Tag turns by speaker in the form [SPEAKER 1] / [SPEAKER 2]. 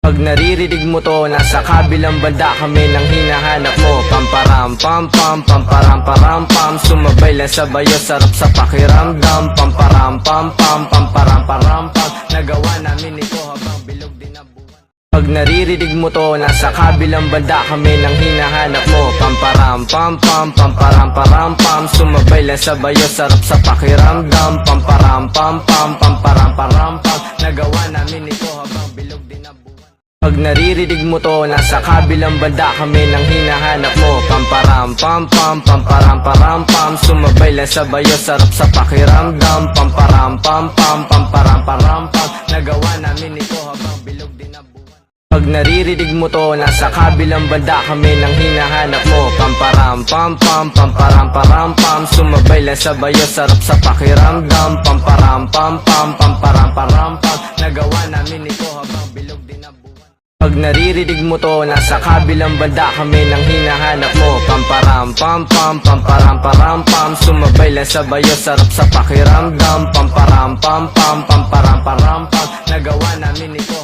[SPEAKER 1] Pag naririnig mo to, nasa kabilang banda kami nang hinahanap mo. Pamparam pam pam, pamparam param pam, sumabay lang sa bayo, sarap sa pakiramdam. Pamparam pam pam, pamparam param pam, nagawa namin ito habang bilog din ang buwan. Pag naririnig mo to, nasa kabilang banda kami nang hinahanap mo. Pamparam pam pam, pamparam param pam, sumabay lang sa bayo, sarap sa pakiramdam. Pamparam pam pam, pamparam param pam, nagawa namin ito habang bilog din ang buwan. Pag naririnig mo to, nasa kabilang banda kami nang hinahanap mo. Pamparam pam pam, pamparam param pam, sumabay lang sa bayo, sarap sa pakiramdam. Pamparam pam pam, pamparam param pam, nagawa namin ito habang bilog din ang buwan. Pag naririnig mo to, nasa kabilang banda kami nang hinahanap mo. Pamparam pam pam, pamparam param pam, sumabay lang sa bayo, sarap sa pakiramdam. Pamparam pam pam, pamparam param pam, nagawa namin ito habang bilog din ang buwan. Pag naririnig mo to, nasa kabilang banda kami nang hinahanap mo. Pamparam pam pam, pamparam param pam, sumabay lang sa bayo, sarap sa pakiramdam. Pamparam pam pam, pamparam param pam, nagawa namin ito